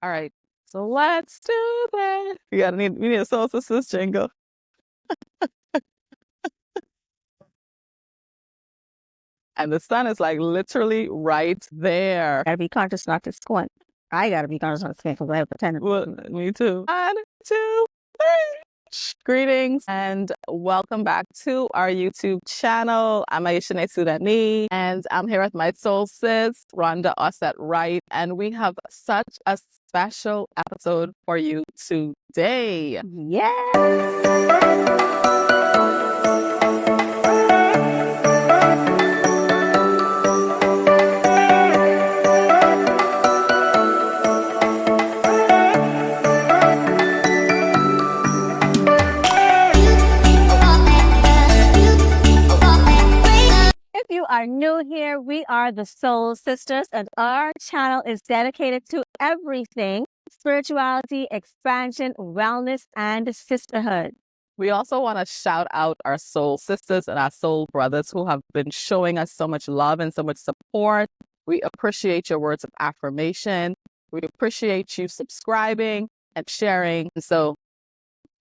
All right. So let's do that. We need a Sol Sistas jingle. And the sun is like literally right there. Gotta be conscious not to squint. I gotta be conscious not to squint because I have the tendency. Well, me too. 1, 2, 3. Greetings and welcome back to our YouTube channel. I'm Aisha and I'm here with my soul sis, Rhonda Right, and we have such a special episode for you today. Yeah. If you are new here, we are the Sol Sistas, and our channel is dedicated to everything spirituality, expansion, wellness, and sisterhood. We also want to shout out our soul sisters and our soul brothers who have been showing us so much love and so much support. We appreciate your words of affirmation. We appreciate you subscribing and sharing. So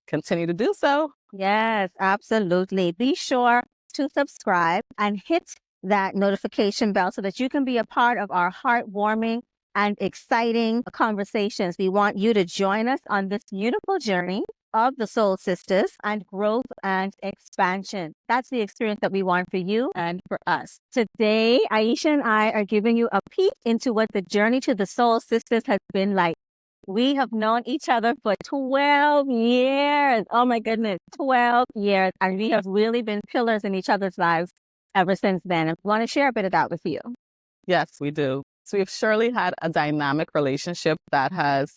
continue to do so. Yes, absolutely. Be sure to subscribe and hit that notification bell so that you can be a part of our heartwarming and exciting conversations. We want you to join us on this beautiful journey of the Sol Sistas and growth and expansion. That's the experience that we want for you and for us. Today, Aisha and I are giving you a peek into what the journey to the Sol Sistas has been like. We have known each other for 12 years. Oh my goodness, 12 years. And we have really been pillars in each other's lives ever since then. I want to share a bit of that with you. Yes, we do. So we've surely had a dynamic relationship that has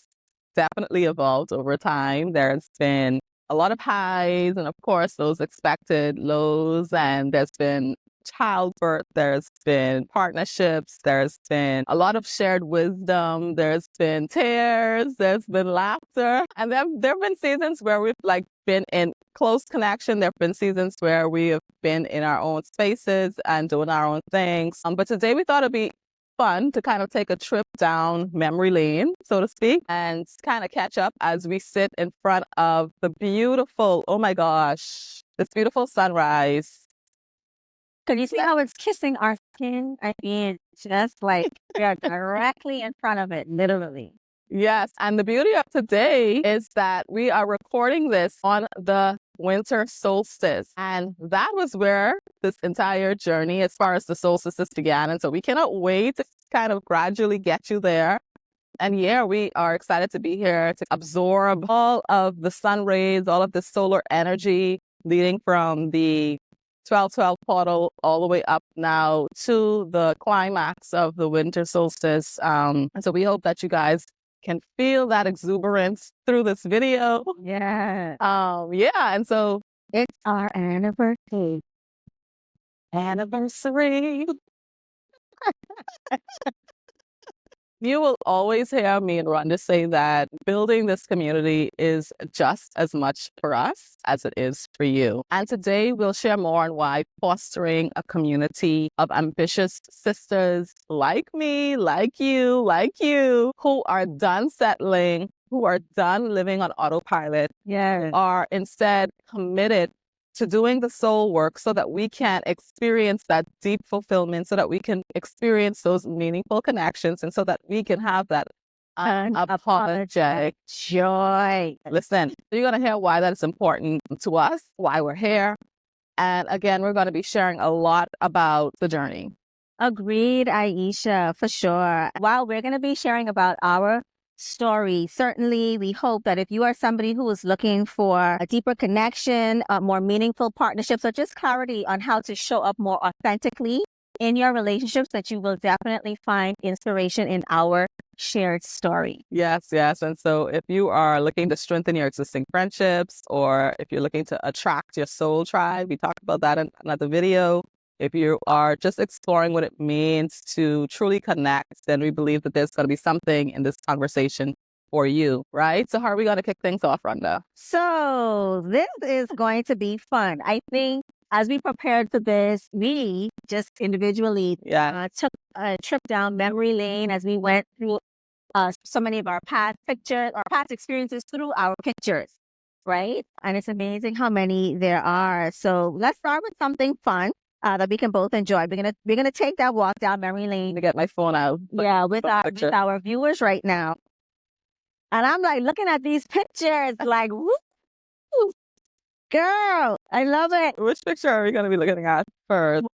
definitely evolved over time. There's been a lot of highs and, of course, those expected lows. And there's been childbirth, there's been partnerships, there's been a lot of shared wisdom, there's been tears, there's been laughter. And there have been seasons where we've been in close connection. There have been seasons where we have been in our own spaces and doing our own things. But today we thought it'd be fun to kind of take a trip down memory lane, so to speak, and kind of catch up as we sit in front of the beautiful, oh my gosh, this beautiful sunrise. Can you see how it's kissing our skin? I mean, just like we are directly in front of it, literally. Yes. And the beauty of today is that we are recording this on the winter solstice. And that was where this entire journey, as far as the solstices began. And so we cannot wait to kind of gradually get you there. And yeah, we are excited to be here to absorb all of the sun rays, all of the solar energy leading from the 12/12 portal all the way up now to the climax of the winter solstice. And so we hope that you guys can feel that exuberance through this video. Yeah. Yeah. And so it's our anniversary. Anniversary. You will always hear me and Rhonda say that building this community is just as much for us as it is for you. And today we'll share more on why fostering a community of ambitious sisters like me, like you, who are done settling, who are done living on autopilot, are instead committed to doing the soul work so that we can experience that deep fulfillment, so that we can experience those meaningful connections, and so that we can have that unapologetic joy. Listen, you're going to hear why that is important to us, why we're here. And again, we're going to be sharing a lot about the journey. Agreed, Aisha, for sure. While we're going to be sharing about our story, certainly we hope that if you are somebody who is looking for a deeper connection, more meaningful partnerships, or just clarity on how to show up more authentically in your relationships, that you will definitely find inspiration in our shared story. Yes. And so if you are looking to strengthen your existing friendships, or if you're looking to attract your soul tribe, we talked about that in another video. If you are just exploring what it means to truly connect, then we believe that there's going to be something in this conversation for you, right? So how are we going to kick things off, Rhonda? So this is going to be fun. I think as we prepared for this, we just individually took a trip down memory lane as we went through so many of our past pictures or past experiences through our pictures, right? And it's amazing how many there are. So let's start with something fun that we can both enjoy. We're gonna take that walk down memory lane. To get my phone out. Yeah, with our viewers right now. And I'm like looking at these pictures, like, woo, girl, I love it. Which picture are we going to be looking at first?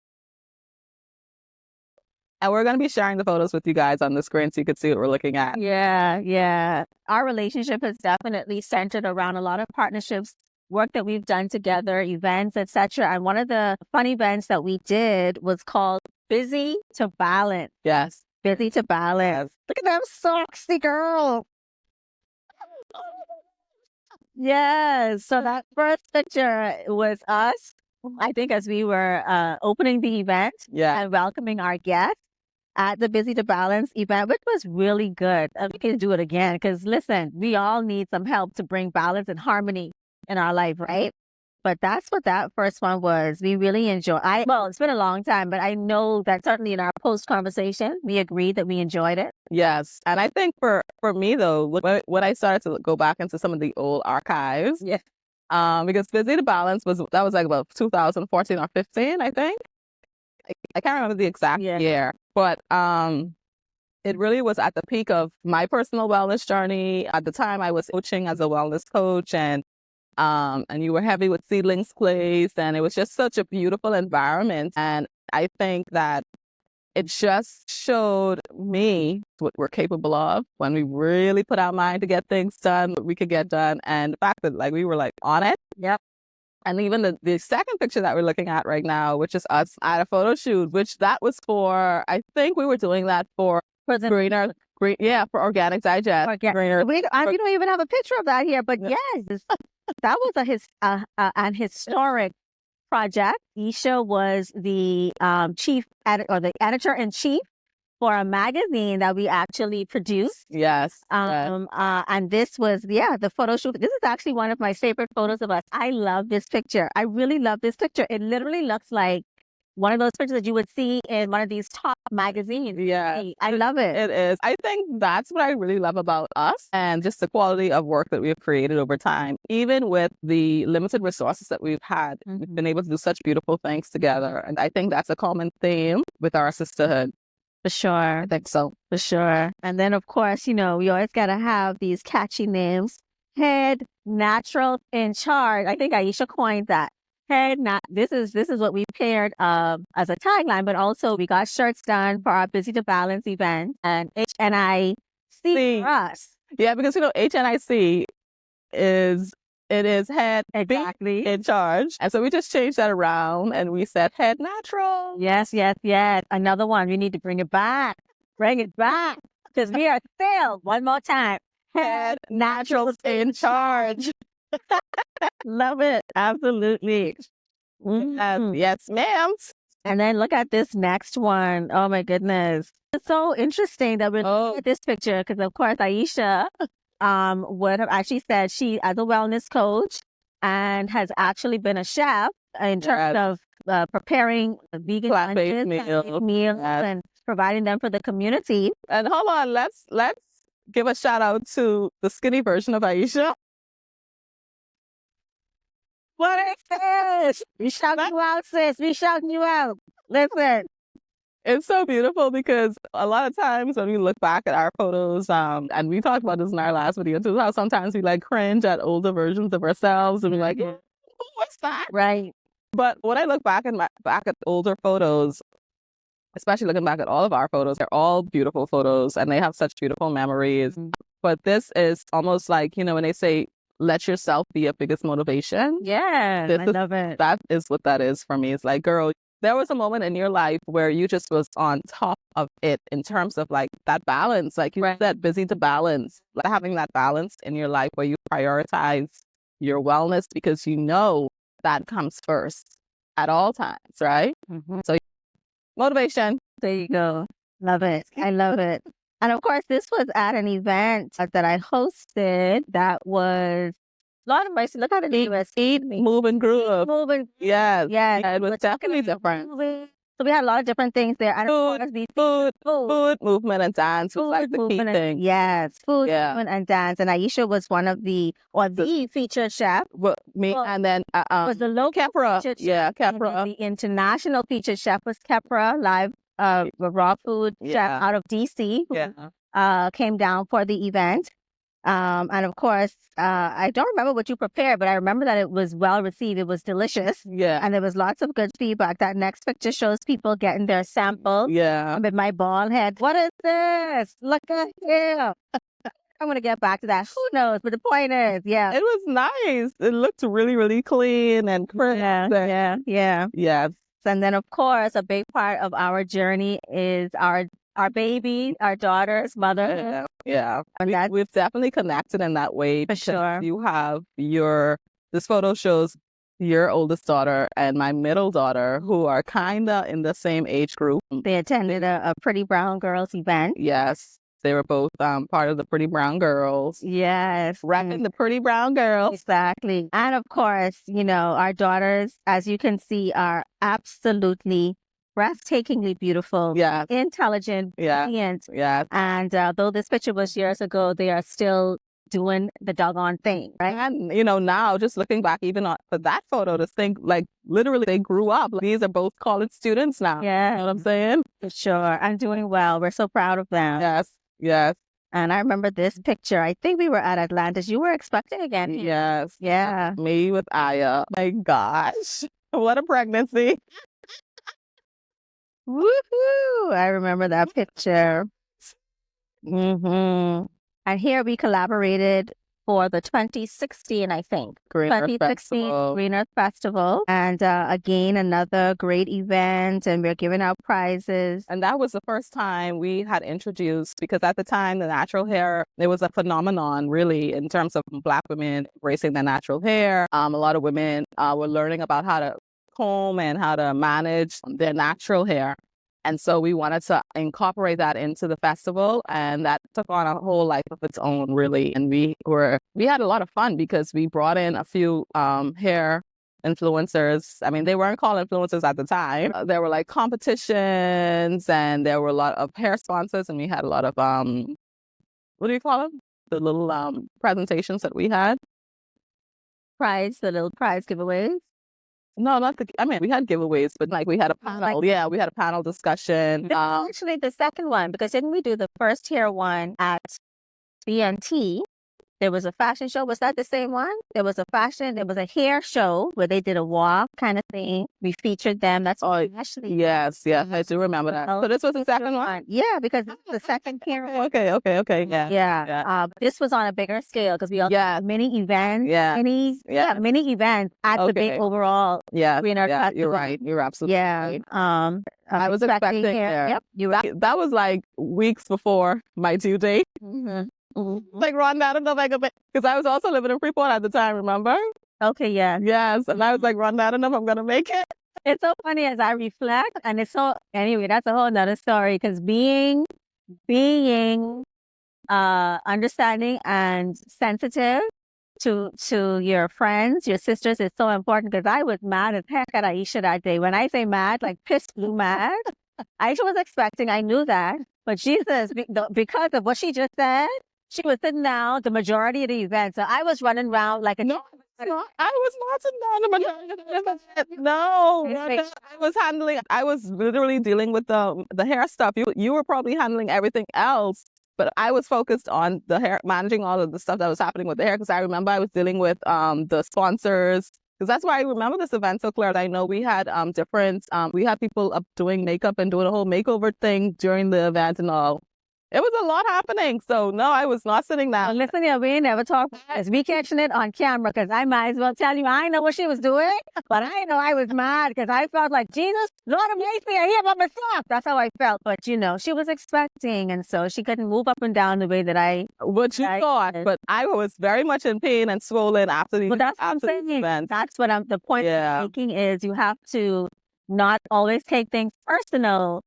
And we're going to be sharing the photos with you guys on the screen so you can see what we're looking at. Yeah. Our relationship has definitely centered around a lot of partnerships, work that we've done together, events, etc. And one of the fun events that we did was called Busy to Balance. Yes. Busy to Balance. Look at them sexy girl. Yes. So that first picture was us, I think, as we were opening the event and welcoming our guests at the Busy to Balance event, which was really good. And we can do it again because, listen, we all need some help to bring balance and harmony in our life, right? But that's what that first one was. We really enjoyed. Well, it's been a long time, but I know that certainly in our post conversation, we agreed that we enjoyed it. Yes, and I think for me though, when I started to go back into some of the old archives, because Busy to Balance was like about 2014 or 15, I think. I can't remember the exact year, but it really was at the peak of my personal wellness journey. At the time, I was coaching as a wellness coach, and you were heavy with Seedlings Place, and it was just such a beautiful environment. And I think that it just showed me what we're capable of when we really put our mind to get things done, what we could get done, and the fact that like we were like on it. Yep. And even the second picture that we're looking at right now, which is us at a photo shoot, which that was for, I think we were doing that for Greener, for Organic Digest. Greener. We don't even have a picture of that here, but yes, that was an historic project. Aisha was the chief the editor-in-chief for a magazine that we actually produced. Yes. And this was, the photo shoot. This is actually one of my favorite photos of us. I love this picture. I really love this picture. It literally looks like one of those pictures that you would see in one of these top magazines. Yeah. I love it. It is. I think that's what I really love about us and just the quality of work that we've created over time. Even with the limited resources that we've had, we've been able to do such beautiful things together. And I think that's a common theme with our sisterhood. For sure. I think so. For sure. And then, of course, we always got to have these catchy names. Head Natural in Charge. I think Aisha coined that. This is what we paired as a tagline, but also we got shirts done for our Busy to Balance event and HNIC for us. Yeah, because HNIC is head in charge. And so we just changed that around and we said head natural. Yes. Another one. We need to bring it back. Because we are still, one more time, head naturals in charge. Love it. Absolutely. Yes, ma'am. And then look at this next one. Oh my goodness. It's so interesting that we're looking at this picture because of course Aisha would have actually said she as a wellness coach and has actually been a chef in terms of preparing vegan plant-based meals and providing them for the community. And hold on, let's give a shout out to the skinny version of Aisha. What is this? We shout you out, sis. We shout you out. Listen. It's so beautiful because a lot of times when we look back at our photos, and we talked about this in our last video too, how sometimes we like cringe at older versions of ourselves and we're like, what's that? Right. But when I look back at older photos, especially looking back at all of our photos, they're all beautiful photos and they have such beautiful memories. But this is almost like, when they say, let yourself be your biggest motivation. Yeah, I love it. That is what that is for me. It's like, girl, there was a moment in your life where you just was on top of it in terms of like that balance. Like you said, busy to balance, like having that balance in your life where you prioritize your wellness because that comes first at all times, right? So motivation. There you go. Love it. I love it. And of course, this was at an event that I hosted that was, Lord of mercy, look how the name was. Move and Groove. Move and Yes. Yeah, It was definitely different. So we had a lot of different things there. And of course, food, movement, and dance was like the key thing. Yes, food, movement, and dance. And Aisha was one of the featured chef. And then was the local Kepra. featured chef. Yeah, Kepra. The international featured chef was Kepra, live raw food chef out of DC. Came down for the event. And of course, I don't remember what you prepared, but I remember that it was well received. It was delicious. Yeah. And there was lots of good feedback. That next picture shows people getting their sample. Yeah. With my bald head. What is this? Look at here. I'm going to get back to that. Who knows? But the point is, yeah. It was nice. It looked really, really clean and crisp. Yeah. And then, of course, a big part of our journey is our baby, our daughter's mother. Yeah. We've definitely connected in that way. For sure. You have this photo shows your oldest daughter and my middle daughter, who are kind of in the same age group. They attended a Pretty Brown Girls event. Yes. They were both part of the Pretty Brown Girls. Yes. Repping the Pretty Brown Girls. Exactly. And of course, our daughters, as you can see, are absolutely breathtakingly beautiful, intelligent, brilliant. Yeah. And though this picture was years ago, they are still doing the doggone thing, right? And, now just looking back even for that photo to think like literally they grew up. These are both college students now. Yeah. You know what I'm saying? For sure. And doing well. We're so proud of them. Yes. And I remember this picture. I think we were at Atlantis. You were expecting again. Yes. Yeah. Me with Aya. My gosh. What a pregnancy. Woohoo! I remember that picture. And here we collaborated for the 2016, I think. Green Earth Festival. And again, another great event. And we're giving out prizes. And that was the first time we had introduced, because at the time, the natural hair, it was a phenomenon, really, in terms of Black women embracing their natural hair. A lot of women were learning about how to comb and how to manage their natural hair. And so we wanted to incorporate that into the festival, and that took on a whole life of its own, really. And we had a lot of fun because we brought in a few hair influencers. I mean, they weren't called influencers at the time. There were like competitions, and there were a lot of hair sponsors, and we had a lot of what do you call them? The little presentations that we had. The little prize giveaways. No, we had giveaways, but like we had a panel. We had a panel discussion. Actually, the second one, because didn't we do the first hair one at BNT? There was a fashion show. Was that the same one? There was a hair show where they did a walk kind of thing. We featured them. That's actually. Yes, I do remember that. So this was the second one? Yeah, because this is the second hair one. Okay. Yeah. This was on a bigger scale because we also had many events. Many events at the big overall. Yeah. Festival. You're right. You're absolutely right. I was expecting hair. Yep, you're right. That was like weeks before my due date. Like, Rhonda, I don't know if I could, because I was also living in Freeport at the time, remember? Okay, yeah. Yes, and I was like, Rhonda, I don't know if I'm going to make it. It's so funny as I reflect, and anyway, that's a whole nother story, because being understanding and sensitive to your friends, your sisters is so important, because I was mad as heck at Aisha that day. When I say mad, like pissed blue mad, Aisha was expecting, I knew that, but Jesus, because of what she just said, she was sitting down the majority of the event. So I was running around like a... No, I was not sitting down the majority of the event. No, I was literally dealing with the hair stuff. You were probably handling everything else, but I was focused on the hair, managing all of the stuff that was happening with the hair, because I remember I was dealing with the sponsors. Because that's why I remember this event so clear. I know we had we had people up doing makeup and doing a whole makeover thing during the event and all. It was a lot happening. So, no, I was not sitting down. Well, listen here, we ain't never talked about this. We catching it on camera, because I might as well tell you, I know what she was doing, but I know I was mad because I felt like, Jesus, Lord of mercy, I hear about myself. That's how I felt. But, she was expecting, and so she couldn't move up and down the way that I... What you thought, but I was very much in pain and swollen after the event. That's what the point I'm making is you have to not always take things personal,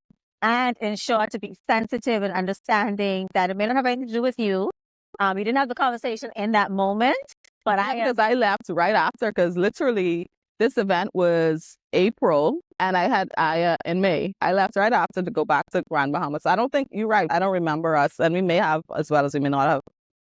and ensure to be sensitive and understanding that it may not have anything to do with you. You didn't have the conversation in that moment, but because I left right after, because literally this event was April And I had Aya in May. I left right after to go back to Grand Bahamas. I don't think you're right. I don't remember us, and we may have as well as we may not have.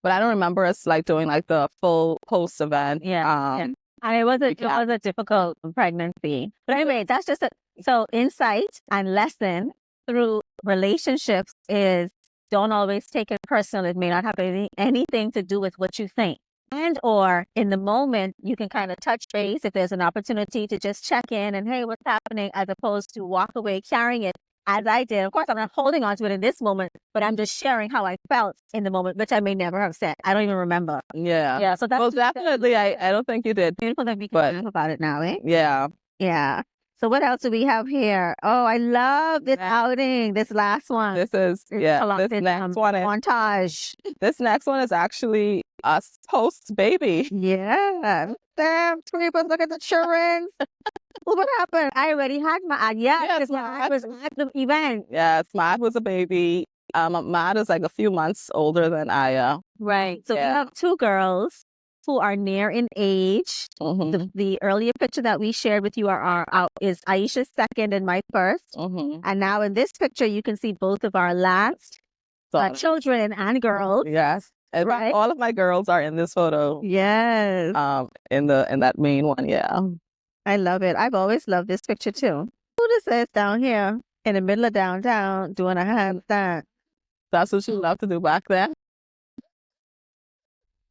But I don't remember us like doing like the full post event. Yeah. And it was a difficult pregnancy. But anyway, that's just so insight and lesson through relationships is don't always take it personal. It may not have anything to do with what you think. And or in the moment, you can kind of touch base if there's an opportunity to just check in and, hey, what's happening, as opposed to walk away carrying it as I did. Of course, I'm not holding on to it in this moment, but I'm just sharing how I felt in the moment, which I may never have said. I don't even remember. Yeah. Yeah. So that's well, definitely. I don't think you did. Beautiful that we can laugh about it now, eh? Yeah. Yeah. So what else do we have here? Oh, I love this outing. This last one. This is this next one. Montage. This next one is actually us post baby. Yeah. Damn, creepers, look at the children. What happened? I already had my because I was at the event. Yes, Matt was a baby. Matt is like a few months older than Aya. Right. So we have two girls who are near in age. The earlier picture that we shared with you is Aisha's second and my first. And now in this picture, you can see both of our last children and girls. Yes. And all of my girls are in this photo. Yes. In that main one, yeah. I love it. I've always loved this picture too. Who this is down here in the middle of downtown doing a handstand? That's what she loved to do back then.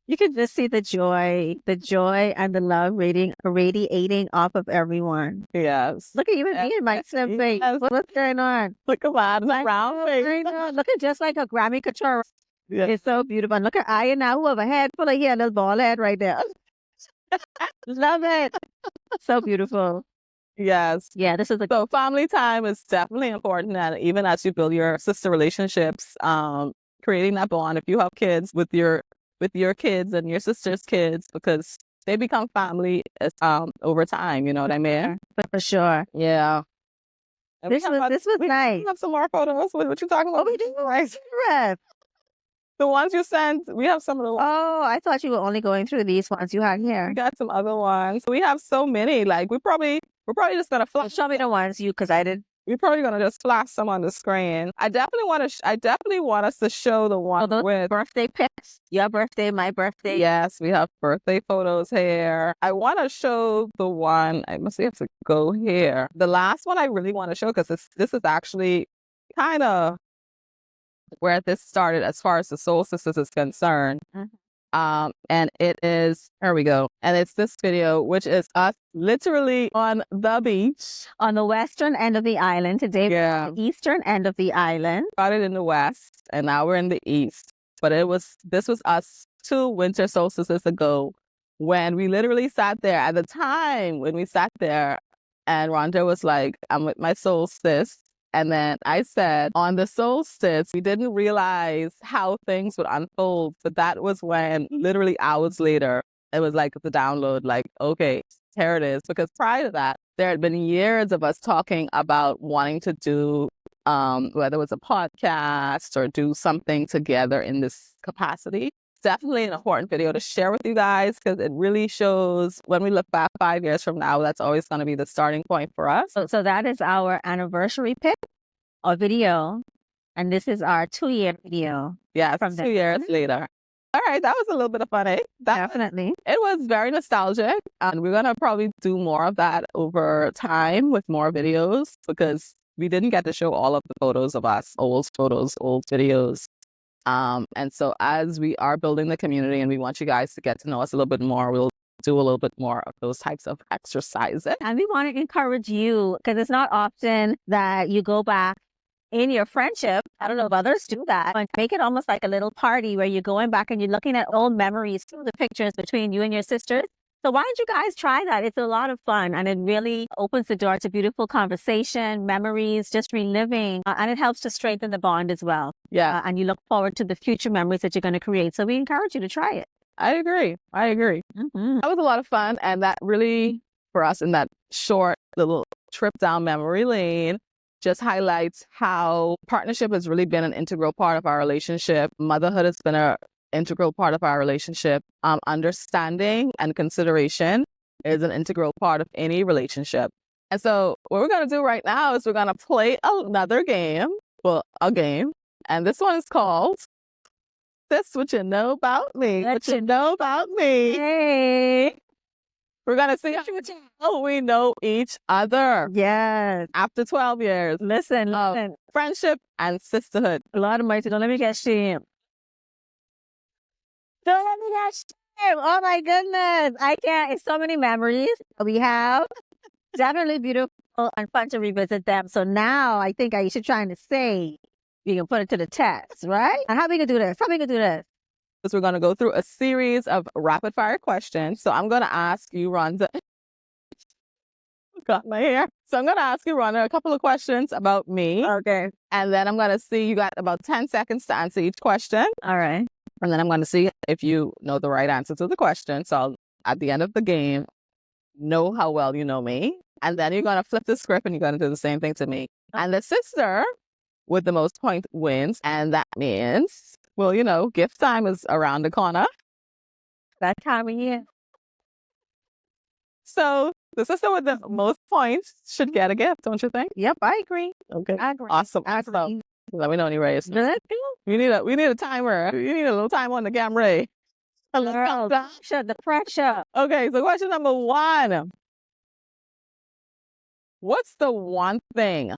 You can just see the joy and the love radiating off of everyone. Yes. Look at even me and my slim face. What's going on? Look at that. Round face. Look at just like a Grammy couture. Yeah. It's so beautiful. And look at Aya now, who have a head full of hair, a little ball head right there. Love it. So beautiful. Yes. Yeah, this is so family time is definitely important. And even as you build your sister relationships, creating that bond, if you have kids with your kids and your sister's kids, because they become family over time, you know what I mean? For sure. Yeah. This was nice. We have some more photos. What you talking about? We do. Right. The ones you sent, we have some of the. Oh, I thought you were only going through these ones you had here. We got some other ones. We have so many. Like we're probably just gonna flash. Show me the ones because I did. We're probably gonna just flash some on the screen. I definitely want us to show the one with birthday pics. Your birthday, my birthday. Yes, we have birthday photos here. I want to show the one. I must have to go here. The last one I really want to show because this is actually kind of where this started as far as the Sol Sistas is concerned. And it is, here we go. And it's this video, which is us literally on the beach. On the western end of the island. Today, we're on the eastern end of the island. Started in the west, and now we're in the east. But this was us 2 winter solstices ago when we literally sat there. At the time when we sat there, and Rhonda was like, I'm with my solstice. And then I said, on the solstice, we didn't realize how things would unfold. But that was when, literally hours later, it was like the download, like, okay, here it is. Because prior to that, there had been years of us talking about wanting to do, whether it was a podcast or do something together in this capacity. Definitely an important video to share with you guys because it really shows when we look back 5 years from now, that's always going to be the starting point for us. So that is our anniversary pic or video. And this is our 2-year video. Yeah, from 2 years later. All right, that was a little bit of fun, eh? Definitely. It was very nostalgic. And we're going to probably do more of that over time with more videos because we didn't get to show all of the photos of us, old photos, old videos. And so as we are building the community and we want you guys to get to know us a little bit more, we'll do a little bit more of those types of exercises. And we want to encourage you because it's not often that you go back in your friendship. I don't know if others do that, but make it almost like a little party where you're going back and you're looking at old memories through the pictures between you and your sisters. So why don't you guys try that? It's a lot of fun and it really opens the door to beautiful conversation, memories, just reliving, and it helps to strengthen the bond as well. Yeah. And you look forward to the future memories that you're going to create. So we encourage you to try it. I agree. Mm-hmm. That was a lot of fun. And that really, for us in that short little trip down memory lane, just highlights how partnership has really been an integral part of our relationship. Motherhood has been an integral part of our relationship. Understanding and consideration is an integral part of any relationship. And so what we're going to do right now is we're going to play another game. Well, a game. And this one is called This What You Know About Me. What You Know About Me. Hey. We're going to see how we know each other. Yes. After 12 years. Listen. Friendship and sisterhood. Lord Almighty, don't let me get shamed. Don't let me get shamed. Oh my goodness. I can't. It's so many memories we have. Definitely beautiful and fun to revisit them. So now I think Aisha trying to say we can put it to the test, right? And how we gonna do this? We're going to go through a series of rapid fire questions. So I'm going to ask you, Rhonda. Got my hair. So I'm going to ask you, Rhonda, a couple of questions about me. Okay. And then I'm going to see you got about 10 seconds to answer each question. All right. And then I'm going to see if you know the right answer to the question. So I'll, at the end of the game, know how well you know me. And then you're going to flip the script and you're going to do the same thing to me. And the sister with the most point wins. And that means, well, you know, gift time is around the corner. That time of year. So the sister with the most points should get a gift, don't you think? Yep, I agree. Okay. I agree. Awesome. Agree. Let me know when you're ready. Let's go. We need a timer. You need a little time on the camera. Girl, the pressure. Okay, so question number 1. What's the one thing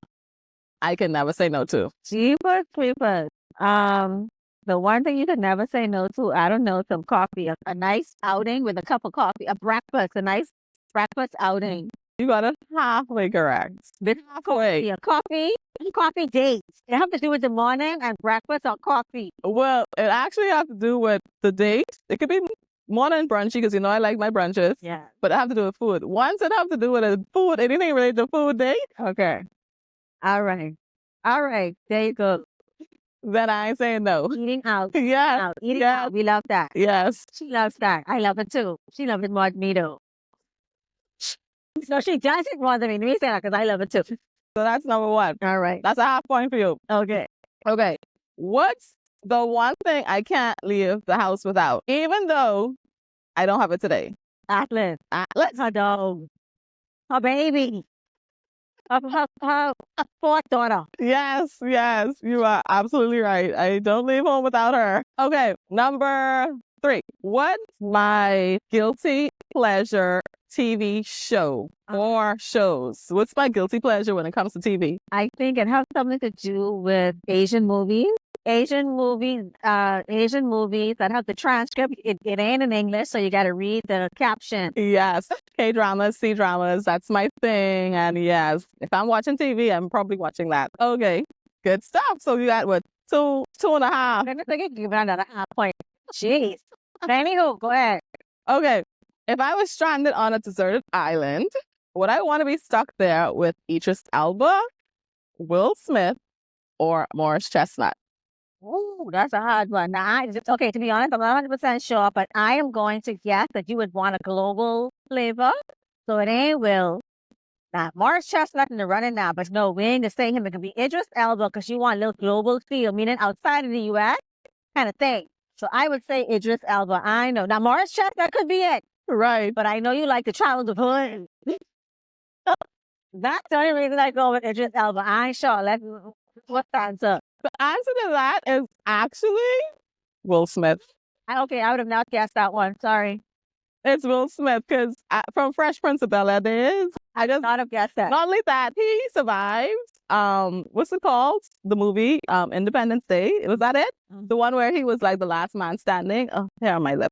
I can never say no to? Jeepers creepers. The one thing you can never say no to, I don't know, some coffee. A nice outing with a cup of coffee. A breakfast. A nice breakfast outing. You got it halfway correct. Halfway. A coffee date. It have to do with the morning and breakfast or coffee. Well, it actually has to do with the date. It could be morning brunchy because you know I like my brunches. Yeah. But it have to do with food. Once it have to do with a food, anything related to food date. Okay. All right. There you go. Then I ain't saying no. Eating out. Yes. Eating out. We love that. Yes. She loves that. I love it too. She loves it more than me though. No, she doesn't more than me. Let me say that because I love it too. So that's number 1. All right. That's a half point for you. Okay. What's the one thing I can't leave the house without, even though I don't have it today? Atlas. Her dog. Her baby. Her fourth daughter. Yes, you are absolutely right. I don't leave home without her. Okay, number 3. What's my guilty pleasure TV show or shows? What's my guilty pleasure when it comes to TV? I think it has something to do with Asian movies. Asian movies that have the transcript. It ain't in English, so you got to read the caption. Yes, K-dramas, C-dramas, that's my thing. And yes, if I'm watching TV, I'm probably watching that. Okay, good stuff. So you got what, 2.5? I think you give it another half point. Jeez. But anywho, go ahead. Okay, if I was stranded on a deserted island, would I want to be stuck there with Idris Elba, Will Smith, or Morris Chestnut? Ooh, that's a hard one. Now, okay, to be honest, I'm not 100% sure, but I am going to guess that you would want a global flavor. So it ain't Will. Now, Morris Chestnut in the running now, but no, we ain't just saying him. It can be Idris Elba because you want a little global feel, meaning outside of the U.S. kind of thing. So I would say Idris Elba. I know. Now, Morris Chestnut could be it. Right. But I know you like to travel the hood. That's the only reason I go with Idris Elba. I ain't sure. What's the answer? The answer to that is actually Will Smith. I would have not guessed that one. Sorry. It's Will Smith because from Fresh Prince of Bel-Air days, I just not have guessed that. Not only that, he survived. What's it called? The movie, Independence Day. Was that it? Mm-hmm. The one where he was like the last man standing. Oh, hair on my lip.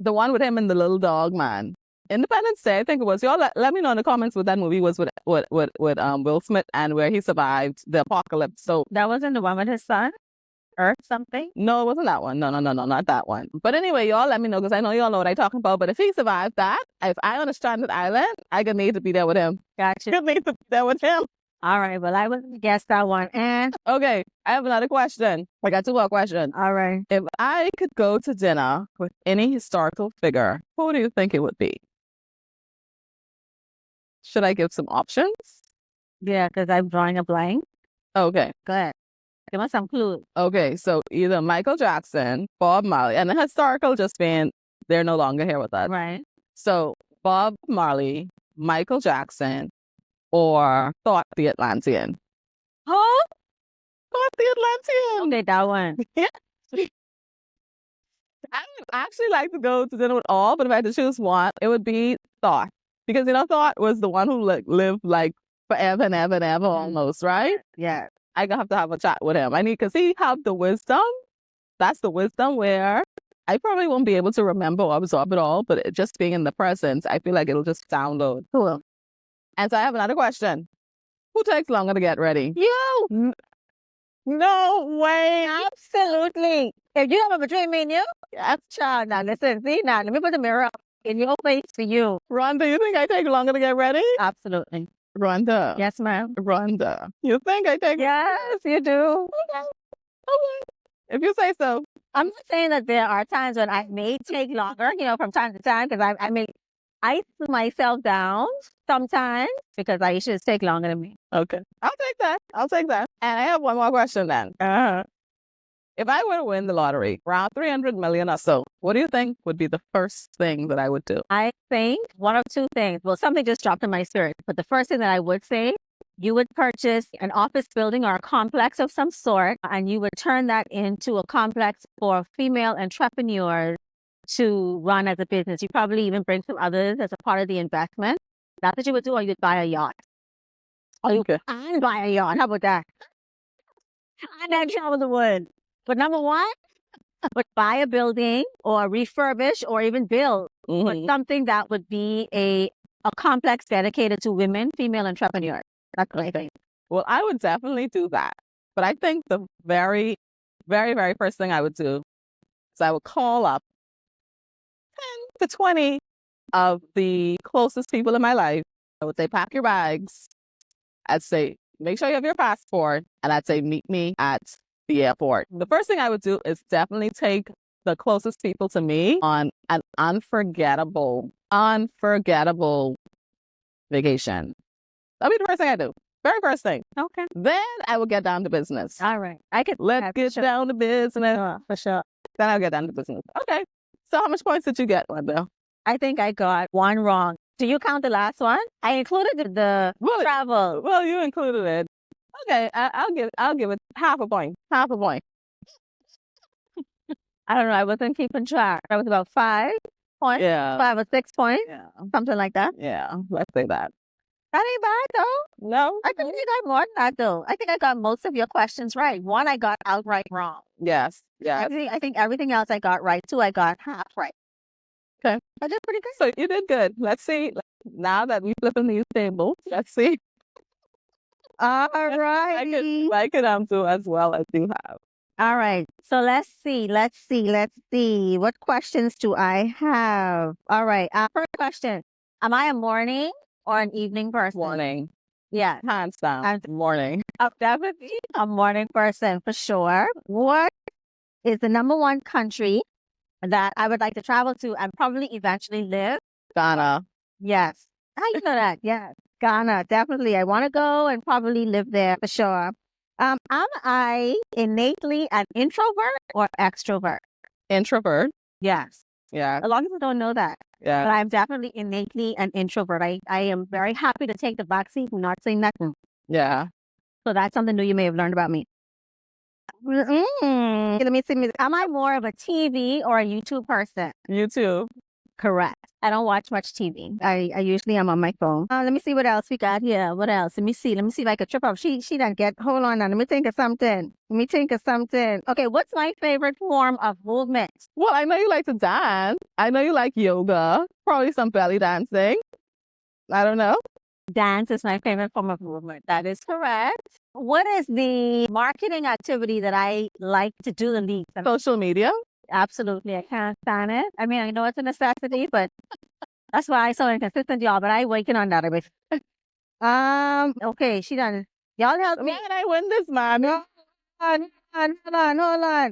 The one with him and the little dog man. Independence Day, I think it was. Y'all let me know in the comments what that movie was with Will Smith and where he survived the apocalypse. So that wasn't the one with his son? Earth something? No, it wasn't that one. No, not that one. But anyway, y'all let me know because I know y'all know what I'm talking about. But if he survived that, if I on a stranded island, I could need to be there with him. Gotcha. Could need to be there with him. All right, well, I wouldn't guess that one. And okay, I have another question. I got 2 more questions. All right. If I could go to dinner with any historical figure, who do you think it would be? Should I give some options? Yeah, because I'm drawing a blank. Okay. Go ahead. Give us some clues. Okay, so either Michael Jackson, Bob Marley, and the historical just being they're no longer here with us. Right. So Bob Marley, Michael Jackson or Thought the Atlantean? Huh? Thought the Atlantean. Okay, that one. I would actually like to go to dinner with all, but if I had to choose one, it would be Thought. Because, Thought was the one who lived like forever and ever and ever almost, right? Yeah. I have to have a chat with him. Because he have the wisdom. That's the wisdom where I probably won't be able to remember or absorb it all, but just being in the presence, I feel like it'll just download. Cool. And so I have another question. Who takes longer to get ready? You. No way. Absolutely. If you have a between me and you, yes, child. Now listen, see now, let me put the mirror up in your face for you. Rhonda, you think I take longer to get ready? Absolutely. Rhonda. Yes, ma'am. Rhonda. You think I take Yes, you do. Okay. If you say so. I'm not saying that there are times when I may take longer, from time to time, because I may ice myself down sometimes because I should take longer than me. Okay. I'll take that. And I have one more question then. If I were to win the lottery, around 300 million or so, what do you think would be the first thing that I would do? I think one of two things. Well, something just dropped in my spirit. But the first thing that I would say, you would purchase an office building or a complex of some sort, and you would turn that into a complex for female entrepreneurs to run as a business. You probably even bring some others as a part of the investment. That's what you would do, or you would buy a yacht. Or you can buy a yacht. How about that? And then travel the world. But number one, would buy a building or refurbish or even build but something that would be a complex dedicated to women, female entrepreneurs. That's what I think. Well, I would definitely do that. But I think the very, very, very first thing I would do is I would call up 10 to 20 of the closest people in my life. I would say, pack your bags. I'd say, make sure you have your passport. And I'd say, meet me at the airport. The first thing I would do is definitely take the closest people to me on an unforgettable vacation. That'll be the first thing I do. Very first thing. Okay. Then I will get down to business. All right. Let's get down to business. For sure. Then I'll get down to business. Okay. So how much points did you get, Rhonda? I think I got one wrong. Do you count the last one? I included the travel. Well, you included it. Okay, I'll give it half a point. Half a point. I don't know. I wasn't keeping track. That was about 5 points. Yeah. 5 or 6 points. Yeah. Something like that. Yeah. Let's say that. That ain't bad though. No. I think I got more than that though. I think I got most of your questions right. One I got outright wrong. Yes. Yeah. I think everything else I got right. 2 I got half right. Okay. I did pretty good. So you did good. Let's see. Now that we flip in these tables, let's see. All right. I could do as well as you have. All right. So let's see. What questions do I have? All right. First question. Am I a morning or an evening person? Morning. Yeah. Hands down. Morning. I'm definitely a morning person for sure. What is the number one country that I would like to travel to and probably eventually live? Ghana. Yes. How you know that? Yes. Ghana. Definitely. I want to go and probably live there for sure. Am I innately an introvert or extrovert? Introvert. Yes. Yeah. A lot of people don't know that. Yeah. But I'm definitely innately an introvert. I am very happy to take the backseat and not say nothing. Yeah. So that's something new you may have learned about me. Let me see. Am I more of a TV or a YouTube person? YouTube. Correct. I don't watch much TV. I usually am on my phone. Let me see what else we got here. What else? Let me see if I could trip up. She doesn't get. Hold on now. Let me think of something. Okay, what's my favorite form of movement? Well, I know you like to dance. I know you like yoga. Probably some belly dancing. I don't know. Dance is my favorite form of movement. That is correct. What is the marketing activity that I like to do the least? Social media. Absolutely. I can't stand it. I mean, I know it's a necessity, but that's why I'm so inconsistent, y'all. But I working on that a bit. Okay, she done. Y'all help me. Man, I win this, man. Hold on.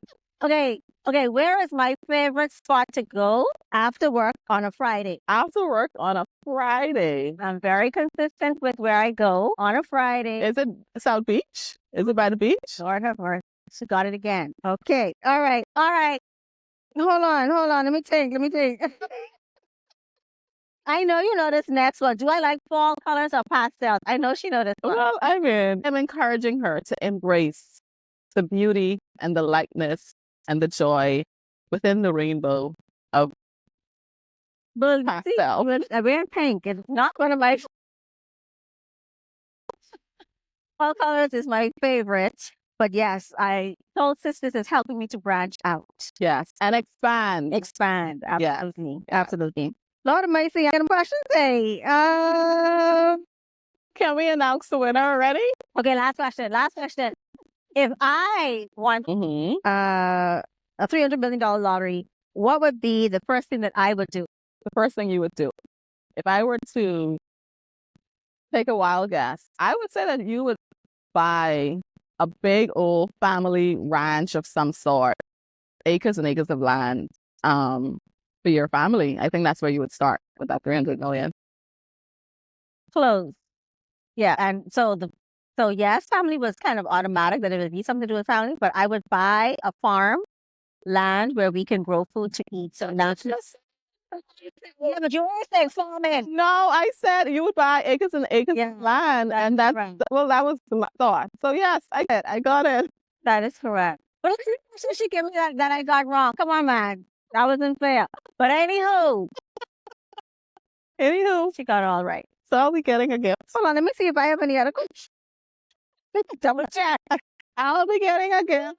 Okay, where is my favorite spot to go after work on a Friday? After work on a Friday. I'm very consistent with where I go on a Friday. Is it South Beach? Is it by the beach? Lord have mercy. She got it again. Okay. All right. Hold on. Let me think. I know you know this next one. Do I like fall colors or pastels? I know she knows this one. Well, I mean, I'm encouraging her to embrace the beauty and the lightness and the joy within the rainbow of But pastel. I'm wearing pink. It's not one of my fall colors is my favorite. But yes, Soul Sisters is helping me to branch out. Yes. And expand. Expand. Yes. Absolutely. Yeah. Absolutely. Lord Amazing, I got a question today. Can we announce the winner already? Okay, last question. Last question. If I won Mm-hmm. a $300 million lottery, what would be the first thing that I would do? The first thing you would do, if I were to take a wild guess, I would say that you would buy a big old family ranch of some sort, acres and acres of land, for your family. I think that's where you would start with that 300 million. Close. Yeah. And so yes, family was kind of automatic that it would be something to do with family, but I would buy a farm, land where we can grow food to eat. So now just yeah, but you always say farming. No, I said you would buy acres and acres Yeah, of land, and that's right. well, that was my thought. So yes, I got it. That is correct. But she gave me that I got wrong. Come on, man. That wasn't fair. But anywho, she got it all right. So I'll be getting a gift. Hold on, let me see if I have any other questions. Double check. I'll be getting a gift.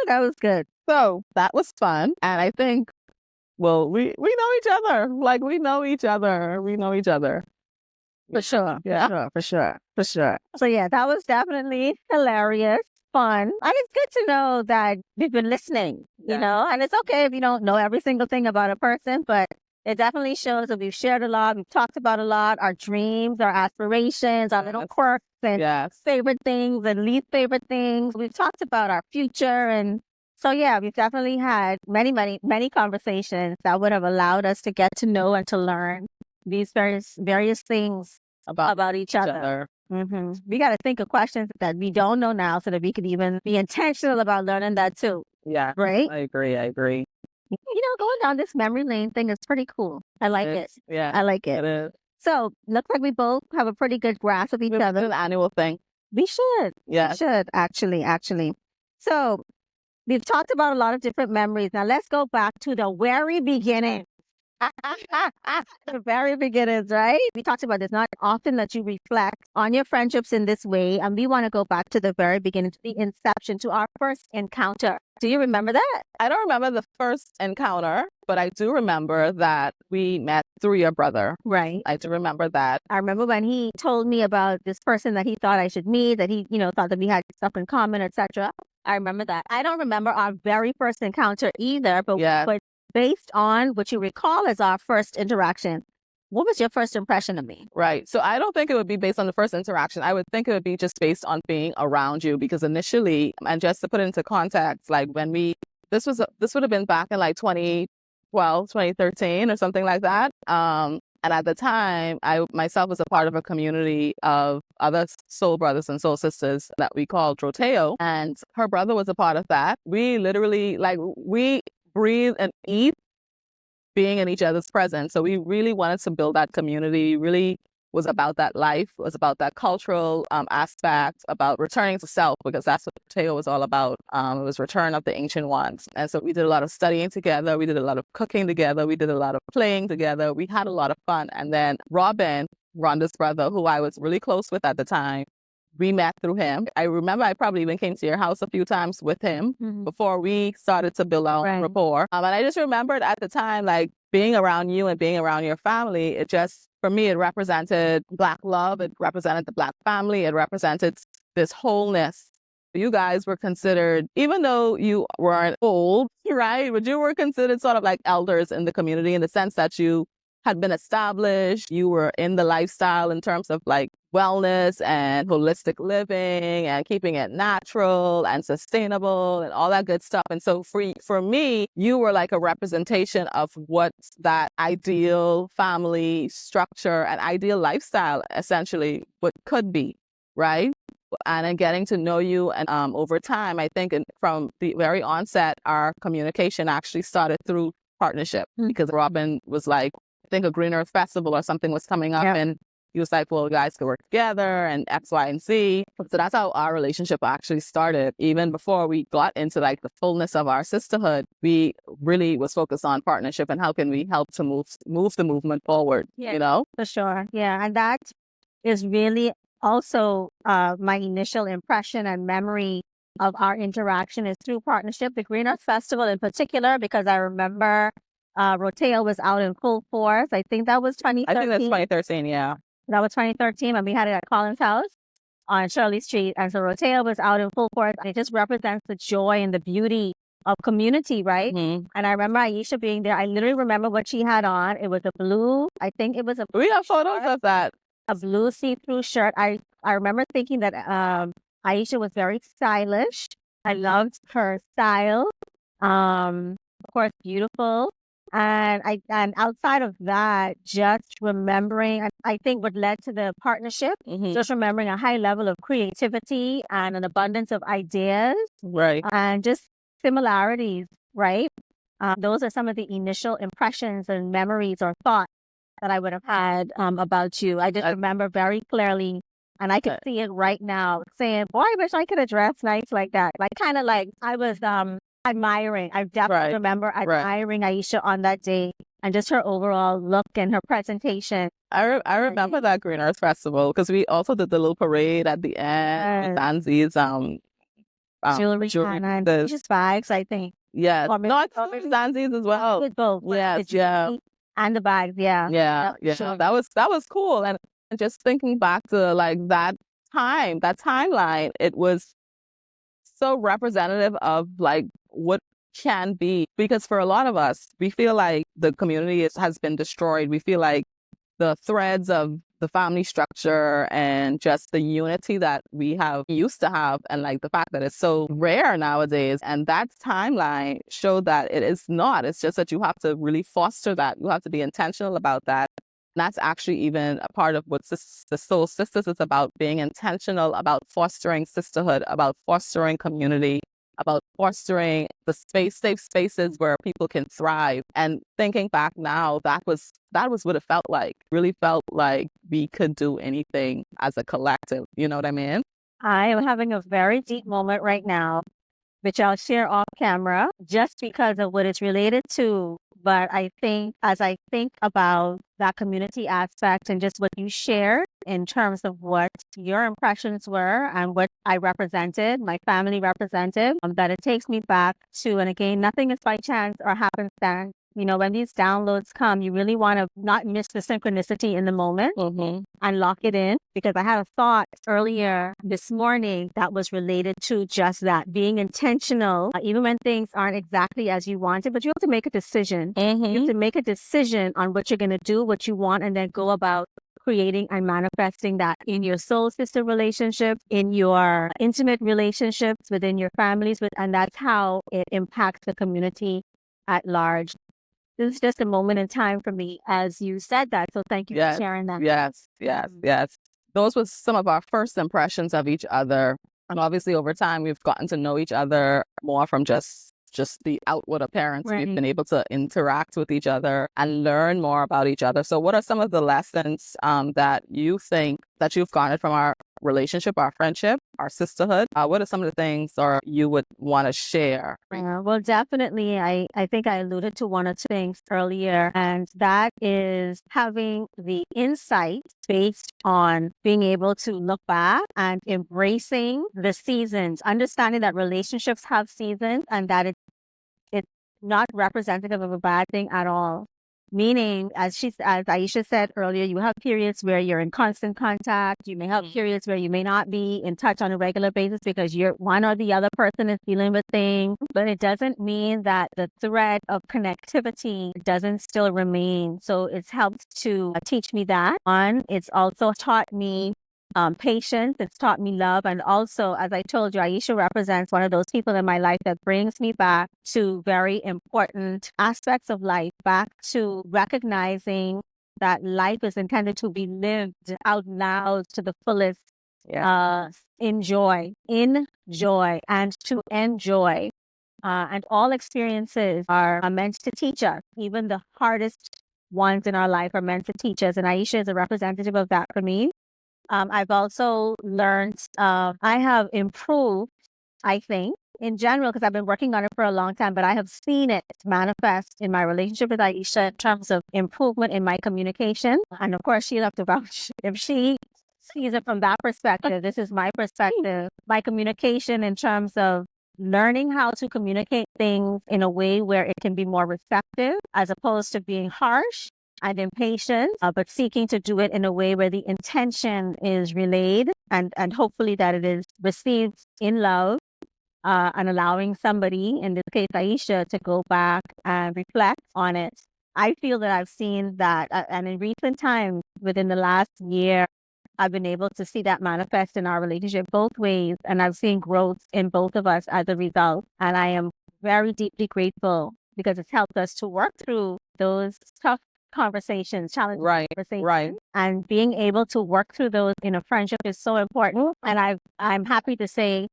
That was good. So that was fun, and I think, well, we know each other. Like we know each other. We know each other. For sure. Yeah. For sure. So yeah, that was definitely hilarious, fun. And it's good to know that you've been listening, you know, and it's okay if you don't know every single thing about a person, but it definitely shows that we've shared a lot, we've talked about a lot, our dreams, our aspirations, our little quirks and favorite things and least favorite things. We've talked about our future. And so, yeah, we've definitely had many conversations that would have allowed us to get to know and to learn these various things about each other. Mm-hmm. We got to think of questions that we don't know now so that we could even be intentional about learning that too. Yeah. Right? I agree. You know, going down this memory lane thing is pretty cool. I like it. Yeah. I like it. It is. So, looks like we both have a pretty good grasp of each other. It's an annual thing. We should. Yeah. We should, actually. So, we've talked about a lot of different memories. Now, let's go back to the very beginning. The very beginnings, right? We talked about this. Not often that you reflect on your friendships in this way. And we want to go back to the very beginning, to the inception, to our first encounter. Do you remember that? I don't remember the first encounter, but I do remember that we met through your brother. Right. I do remember that. I remember when he told me about this person that he thought I should meet, that he, thought that we had stuff in common, etc. I remember that. I don't remember our very first encounter either, but based on what you recall as our first interaction, what was your first impression of me? Right. So I don't think it would be based on the first interaction. I would think it would be just based on being around you, because initially, and just to put it into context, like when this would have been back in like 2012, 2013 or something like that. And at the time, I myself was a part of a community of other soul brothers and soul sisters that we called Roteo, and her brother was a part of that. We literally, we breathe and eat being in each other's presence. So we really wanted to build that community, really was about that life, was about that cultural aspect, about returning to self, because that's what Teo was all about. It was return of the ancient ones. And so we did a lot of studying together. We did a lot of cooking together. We did a lot of playing together. We had a lot of fun. And then Robin, Rhonda's brother, who I was really close with at the time, we met through him. I remember I probably even came to your house a few times with him before we started to build our rapport. And I just remembered at the time, like being around you and being around your family, it just, for me, it represented Black love. It represented the Black family. It represented this wholeness. You guys were considered, even though you weren't old, right? But you were considered sort of like elders in the community, in the sense that you had been established. You were in the lifestyle in terms of like wellness and holistic living and keeping it natural and sustainable and all that good stuff. And so for me, you were like a representation of what that ideal family structure and ideal lifestyle essentially what could be, right? And in getting to know you, and over time, I think from the very onset, our communication actually started through partnership, because Robin was like, think a Green Earth Festival or something was coming up, and he was like, well, you guys could work together and X, Y, and Z. So that's how our relationship actually started. Even before we got into like the fullness of our sisterhood, we really was focused on partnership and how can we help to move the movement forward, you know? For sure. Yeah. And that is really also my initial impression and memory of our interaction is through partnership. The Green Earth Festival in particular, because I remember Rotel was out in full force. I think that was 2013. I think that's 2013, yeah. That was 2013, and we had it at Collins House on Shirley Street. And so Rotel was out in full force. And it just represents the joy and the beauty of community, right? Mm-hmm. And I remember Aisha being there. I literally remember what she had on. It was a blue, I think it was a We have photos of that. A blue see-through shirt. I remember thinking that Aisha was very stylish. I loved her style. Of course, beautiful. And outside of that, just remembering, I think what led to the partnership, just remembering a high level of creativity and an abundance of ideas. Right. And just similarities, right? Those are some of the initial impressions and memories or thoughts that I would have had about you. I just remember very clearly, and I could see it right now, saying, boy, I wish I could have dressed nice like that. Like, kind of like I was admiring. I definitely remember admiring Aisha on that day and just her overall look and her presentation. I remember that Green Earth Festival because we also did the little parade at the end with Danzi's jewelry and just bags, I think. Yeah, not Danzi's as well. With both. Yes, yeah. And the bags, yeah. Sure. That was cool. And just thinking back to like that timeline, it was so representative of like what can be, because for a lot of us, we feel like the community has been destroyed. We feel like the threads of the family structure and just the unity that we have used to have, and like the fact that it's so rare nowadays. And that timeline showed that it is not. It's just that you have to really foster that. You have to be intentional about that. And that's actually even a part of what the Sol Sistas is about, being intentional about fostering sisterhood, about fostering community, about fostering the safe spaces where people can thrive. And thinking back now, that was what it felt like. Really felt like we could do anything as a collective. You know what I mean? I am having a very deep moment right now, which I'll share off camera just because of what it's related to. But I think as I think about that community aspect and just what you shared in terms of what your impressions were and what I represented, my family represented, that it takes me back to, and again, nothing is by chance or happenstance. You know, when these downloads come, you really want to not miss the synchronicity in the moment and lock it in. Because I had a thought earlier this morning that was related to just that, being intentional, even when things aren't exactly as you wanted, but you have to make a decision. You have to make a decision on what you're going to do, what you want, and then go about creating and manifesting that in your soul sister relationships, in your intimate relationships, within your families, and that's how it impacts the community at large. This is just a moment in time for me as you said that. So thank you for sharing that. Yes. Those were some of our first impressions of each other. And obviously over time, we've gotten to know each other more from just the outward appearance. We've been able to interact with each other and learn more about each other. So what are some of the lessons that you think that you've garnered from our relationship, our friendship, our sisterhood? What are some of the things or you would want to share? Well, definitely. I think I alluded to one or two things earlier, and that is having the insight based on being able to look back and embracing the seasons, understanding that relationships have seasons and that it's not representative of a bad thing at all. Meaning, as Aisha said earlier, you have periods where you're in constant contact. You may have periods where you may not be in touch on a regular basis because one or the other person is dealing with things. But it doesn't mean that the thread of connectivity doesn't still remain. So it's helped to teach me that. It's also taught me patience. It's taught me love. And also, as I told you, Aisha represents one of those people in my life that brings me back to very important aspects of life, back to recognizing that life is intended to be lived out loud to the fullest, in joy, and to enjoy. And all experiences are meant to teach us, even the hardest ones in our life are meant to teach us. And Aisha is a representative of that for me. I've also learned, I have improved, I think, in general, because I've been working on it for a long time, but I have seen it manifest in my relationship with Aisha in terms of improvement in my communication. And of course, she'll have to vouch if she sees it from that perspective. This is my perspective. My communication in terms of learning how to communicate things in a way where it can be more receptive as opposed to being harsh and impatient, but seeking to do it in a way where the intention is relayed and hopefully that it is received in love, and allowing somebody, in this case Aisha, to go back and reflect on it. I feel that I've seen that, and in recent times, within the last year, I've been able to see that manifest in our relationship both ways, and I've seen growth in both of us as a result. And I am very deeply grateful because it's helped us to work through those tough conversations, challenging conversations, Right. and being able to work through those in a friendship is so important. And I'm happy to say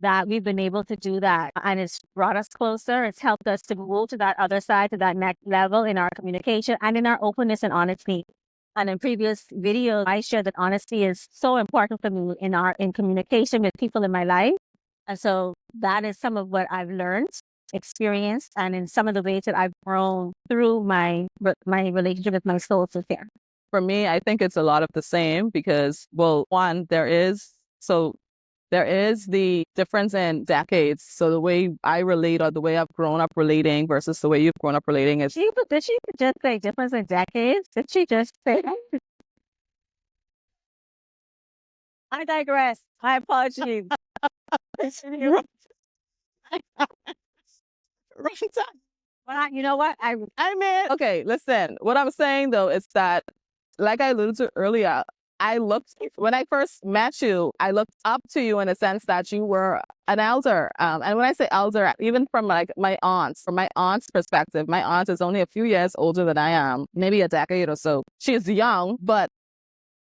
that we've been able to do that, and it's brought us closer. It's helped us to move to that other side, to that next level in our communication and in our openness and honesty. And in previous videos, I shared that honesty is so important for me in communication with people in my life. And so that is some of what I've learned, experienced, and in some of the ways that I've grown through my relationship with my soul sister. For me, I think it's a lot of the same because, well, one, there is the difference in decades. So the way I relate or the way I've grown up relating versus the way you've grown up relating is... Did she just say difference in decades? Did she just say that? I digress. I apologize. Well, you know what? I mean, okay, listen. What I'm saying though is that, like I alluded to earlier, when I first met you, I looked up to you in a sense that you were an elder. And when I say elder, even from like from my aunt's perspective, my aunt is only a few years older than I am, maybe a decade or so. She's young, but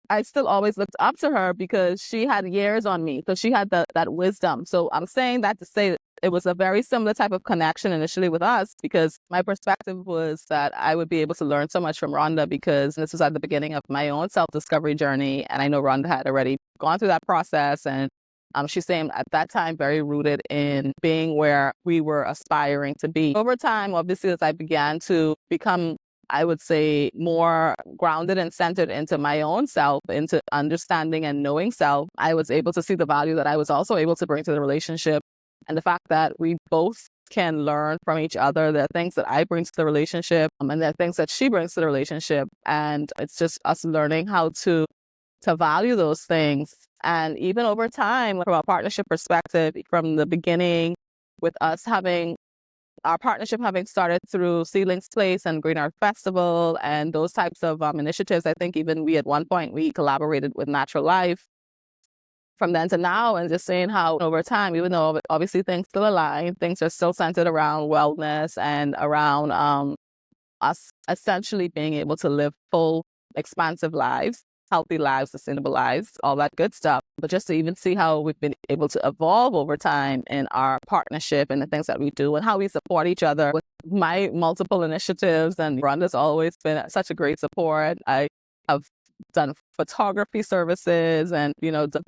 I still always looked up to her because she had years on me, because she had that wisdom. So I'm saying that to say that it was a very similar type of connection initially with us, because my perspective was that I would be able to learn so much from Rhonda, because this was at the beginning of my own self-discovery journey. And I know Rhonda had already gone through that process. And she's saying at that time, very rooted in being where we were aspiring to be. Over time, obviously, as I began to become, I would say, more grounded and centered into my own self, into understanding and knowing self, I was able to see the value that I was also able to bring to the relationship. And the fact that we both can learn from each other. There are things that I bring to the relationship, and there are things that she brings to the relationship. And it's just us learning how to value those things. And even over time, from a partnership perspective, from the beginning, with us having our partnership having started through Seedlings Place and Green Earth Festival and those types of initiatives, I think even we at one point, we collaborated with Natural Life. From then to now, and just saying how over time, even though obviously things still align, things are still centered around wellness and around us essentially being able to live full, expansive lives, healthy lives, sustainable lives, all that good stuff. But just to even see how we've been able to evolve over time in our partnership and the things that we do and how we support each other with my multiple initiatives. And Rhonda's always been such a great support. I have done photography services and,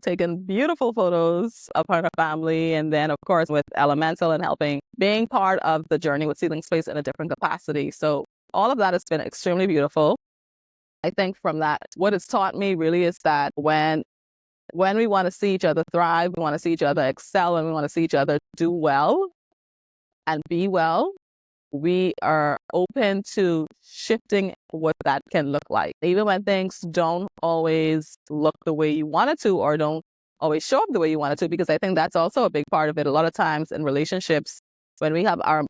taken beautiful photos of her family. And then, of course, with Elemental and being part of the journey with Seedling Space in a different capacity. So all of that has been extremely beautiful. I think from that, what it's taught me really is that when we want to see each other thrive, we want to see each other excel, and we want to see each other do well and be well, we are open to shifting what that can look like. Even when things don't always look the way you want it to, or don't always show up the way you want it to, because I think that's also a big part of it. A lot of times in relationships, when we have an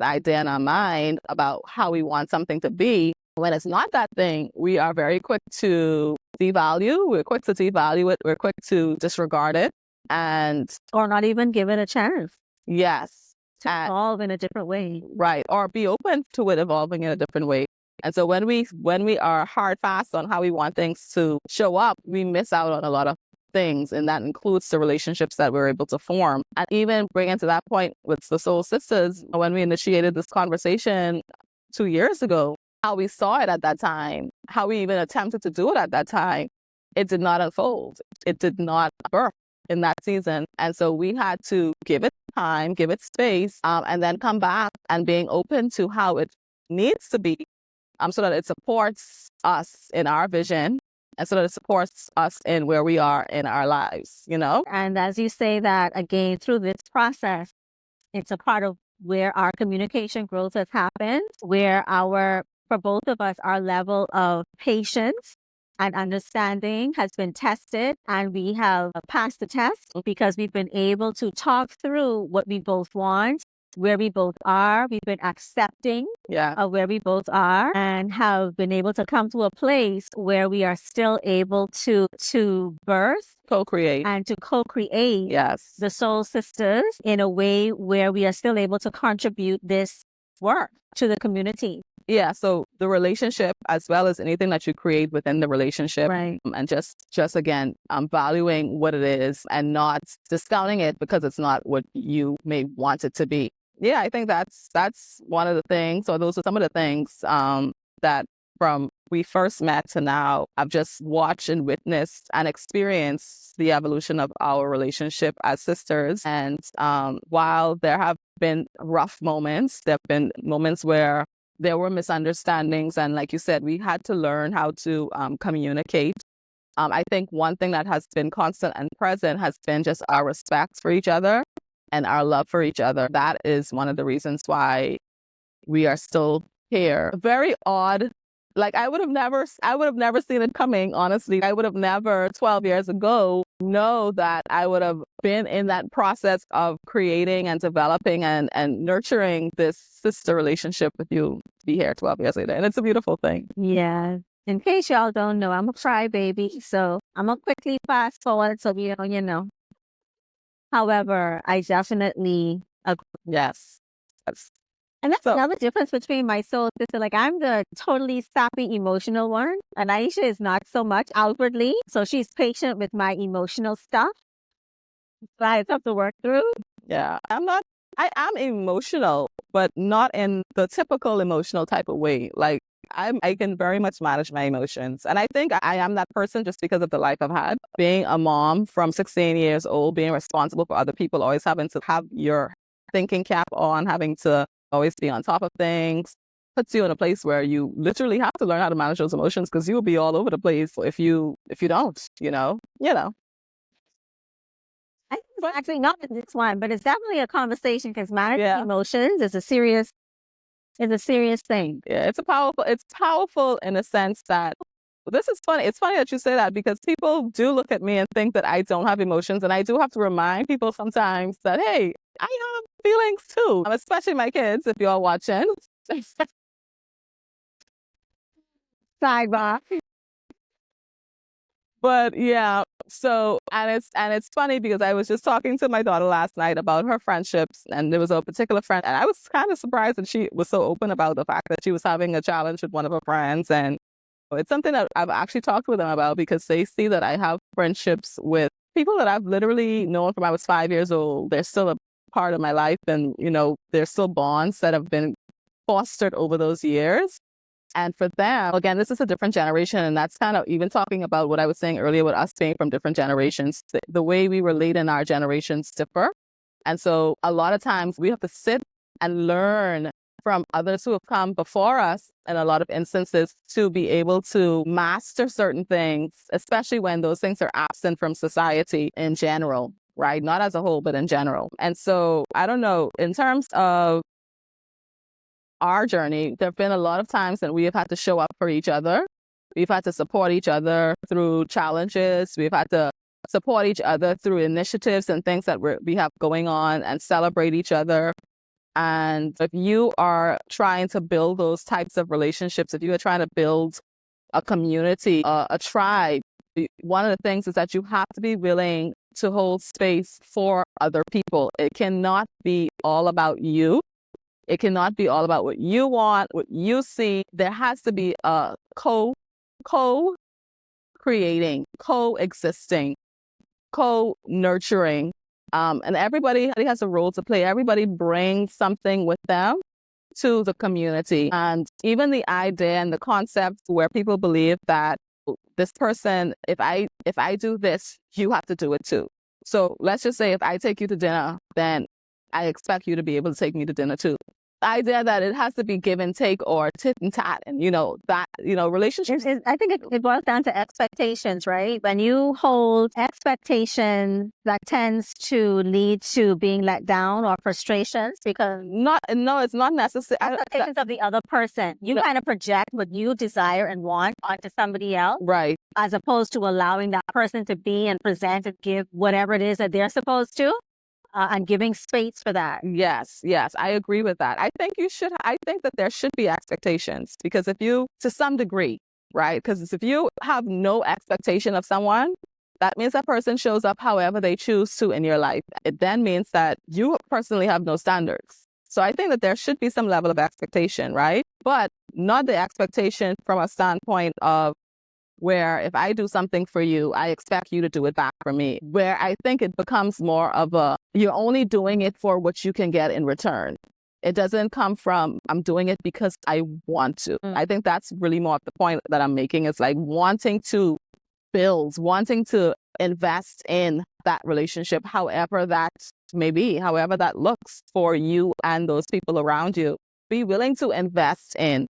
idea in our mind about how we want something to be, when it's not that thing, we are very quick to devalue. We're quick to devalue it. We're quick to disregard it, or not even give it a chance. Yes. To evolve in a different way. Right. Or be open to it evolving in a different way. And so when we are hard fast on how we want things to show up, we miss out on a lot of things. And that includes the relationships that we're able to form. And even bringing to that point with the Sol Sistas, when we initiated this conversation 2 years ago, how we saw it at that time, how we even attempted to do it at that time, it did not unfold. It did not birth in that season. And so we had to give it time, give it space, and then come back and being open to how it needs to be, so that it supports us in our vision and so that it supports us in where we are in our lives, you know? And as you say that, again, through this process, it's a part of where our communication growth has happened, where for both of us, our level of patience and understanding has been tested, and we have passed the test because we've been able to talk through what we both want, where we both are. We've been accepting of where we both are and have been able to come to a place where we are still able to birth, co-create, and to co-create the Soul Sisters in a way where we are still able to contribute this work to the community. Yeah, so the relationship, as well as anything that you create within the relationship, Right. And just again, valuing what it is and not discounting it because it's not what you may want it to be. Yeah, I think that's one of the things, or those are some of the things that from we first met to now, I've just watched and witnessed and experienced the evolution of our relationship as sisters. And while there have been rough moments, there have been moments where there were misunderstandings. And like you said, we had to learn how to communicate. I think one thing that has been constant and present has been just our respect for each other and our love for each other. That is one of the reasons why we are still here. Very odd. Like I would have never seen it coming, honestly. I would have never 12 years ago know that I would have been in that process of creating and developing and nurturing this sister relationship with you to be here 12 years later. And it's a beautiful thing. Yeah. In case y'all don't know, I'm a crybaby, so I'm going to quickly fast forward so we don't, you know. However, I definitely agree. Yes. And that's another difference between my soul sister. Like I'm the totally sappy emotional one, and Aisha is not so much outwardly. So she's patient with my emotional stuff that I have to work through. Yeah, I am emotional, but not in the typical emotional type of way. Like I can very much manage my emotions. And I think I am that person just because of the life I've had. Being a mom from 16 years old, being responsible for other people, always having to have your thinking cap on, having to always be on top of things, puts you in a place where you literally have to learn how to manage those emotions because you will be all over the place if you don't, you know. I think it's actually not this one, but it's definitely a conversation because managing emotions is a serious thing. Yeah, it's powerful in a sense that this is funny. It's funny that you say that because people do look at me and think that I don't have emotions. And I do have to remind people sometimes that, hey, I have feelings too, especially my kids, if you're watching. Sidebar. But yeah, so, and it's funny because I was just talking to my daughter last night about her friendships, and there was a particular friend, and I was kind of surprised that she was so open about the fact that she was having a challenge with one of her friends. And it's something that I've actually talked with them about because they see that I have friendships with people that I've literally known from I was 5 years old. They're still a part of my life, and, you know, there's still bonds that have been fostered over those years. And for them, again, this is a different generation. And that's kind of even talking about what I was saying earlier with us being from different generations. The way we relate in our generations differ. And so a lot of times we have to sit and learn from others who have come before us in a lot of instances to be able to master certain things, especially when those things are absent from society in general, right? Not as a whole, but in general. And so I don't know, in terms of our journey, there have been a lot of times that we have had to show up for each other. We've had to support each other through challenges. We've had to support each other through initiatives and things that we have going on and celebrate each other. And if you are trying to build those types of relationships, if you are trying to build a community, a tribe, one of the things is that you have to be willing to hold space for other people. It cannot be all about you. It cannot be all about what you want, what you see. There has to be a co-creating, coexisting, co-nurturing. And everybody has a role to play. Everybody brings something with them to the community. And even the idea and the concept where people believe that this person, if I do this, you have to do it too. So let's just say if I take you to dinner, then I expect you to be able to take me to dinner too. The idea that it has to be give and take or tit and tat, and relationships. I think it boils down to expectations, right? When you hold expectations, that tends to lead to being let down or frustrations because it's not necessary. Expectations of the other person. You kind of project what you desire and want onto somebody else, right? As opposed to allowing that person to be and present and give whatever it is that they're supposed to. And giving space for that. Yes, I agree with that. I think that there should be expectations because to some degree, right? Because if you have no expectation of someone, that means that person shows up however they choose to in your life. It then means that you personally have no standards. So I think that there should be some level of expectation, right? But not the expectation from a standpoint of where if I do something for you, I expect you to do it back for me. Where I think it becomes more of you're only doing it for what you can get in return. It doesn't come from, I'm doing it because I want to. I think that's really more of the point that I'm making. It's like wanting to build, wanting to invest in that relationship, however that may be, however that looks for you and those people around you. Be willing to invest in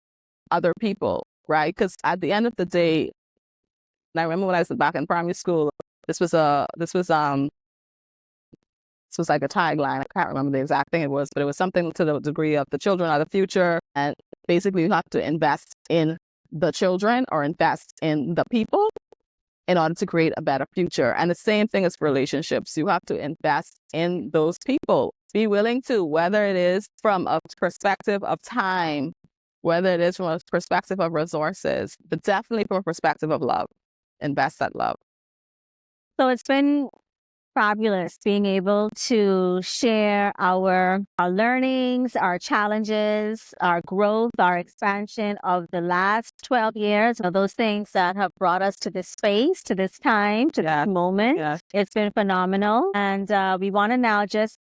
other people, right? Because at the end of the day, and I remember when I was back in primary school, this was like a tagline. I can't remember the exact thing it was, but it was something to the degree of the children are the future. And basically you have to invest in the children or invest in the people in order to create a better future. And the same thing is for relationships. You have to invest in those people. Be willing to, whether it is from a perspective of time, whether it is from a perspective of resources, but definitely from a perspective of love. Invest that love. So it's been fabulous being able to share our learnings, our challenges, our growth, our expansion of the last 12 years, those things that have brought us to this space, to this time, to this moment. Yes. It's been phenomenal. And we want to now just,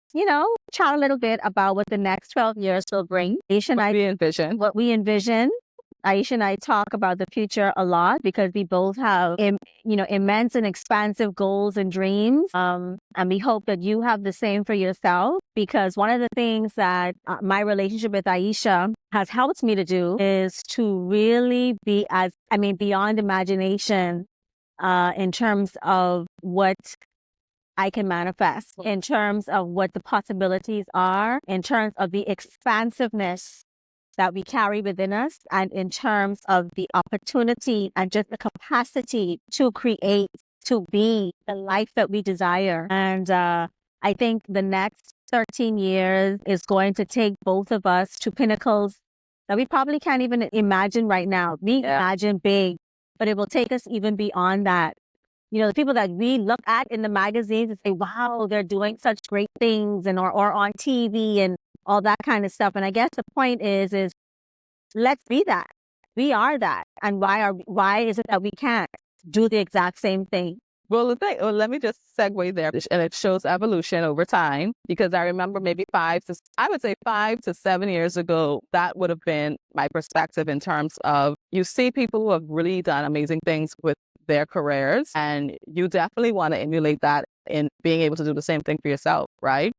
chat a little bit about what the next 12 years will bring. What we envision. Aisha and I talk about the future a lot because we both have, immense and expansive goals and dreams. And we hope that you have the same for yourself, because one of the things that my relationship with Aisha has helped me to do is to really be beyond imagination in terms of what I can manifest, in terms of what the possibilities are, in terms of the expansiveness that we carry within us, and in terms of the opportunity and just the capacity to create, to be the life that we desire. And I think the next 13 years is going to take both of us to pinnacles that we probably can't even imagine right now. We imagine big, but it will take us even beyond that. The people that we look at in the magazines and say, wow, they're doing such great things, and or on TV and all that kind of stuff. And I guess the point is let's be that. We are that. And why is it that we can't do the exact same thing? Well, let me just segue there. And it shows evolution over time, because I remember maybe 5 to 7 years ago, that would have been my perspective in terms of, you see people who have really done amazing things with their careers, and you definitely want to emulate that in being able to do the same thing for yourself, right?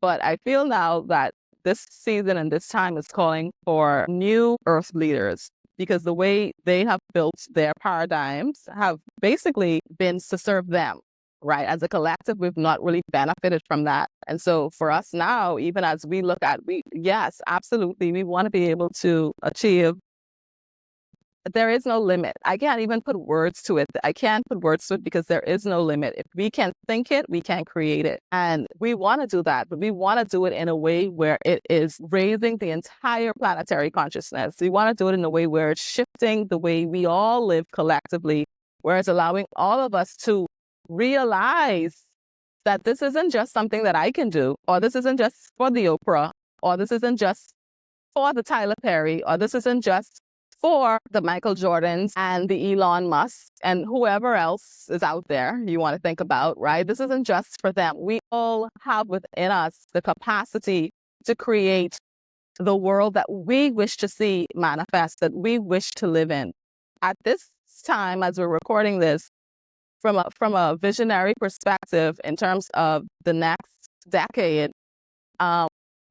But I feel now that this season and this time is calling for new earth leaders, because the way they have built their paradigms have basically been to serve them, right? As a collective, we've not really benefited from that. And so for us now, even as we look at, yes, absolutely, we want to be able to achieve. There is no limit. I can't even put words to it. I can't put words to it because there is no limit. If we can think it, we can create it. And we want to do that, but we want to do it in a way where it is raising the entire planetary consciousness. We want to do it in a way where it's shifting the way we all live collectively, where it's allowing all of us to realize that this isn't just something that I can do, or this isn't just for the Oprah, or this isn't just for the Tyler Perry, or this isn't just for the Michael Jordans and the Elon Musk and whoever else is out there you want to think about, right? This isn't just for them. We all have within us the capacity to create the world that we wish to see manifest, that we wish to live in. At this time, as we're recording this, from a visionary perspective in terms of the next decade,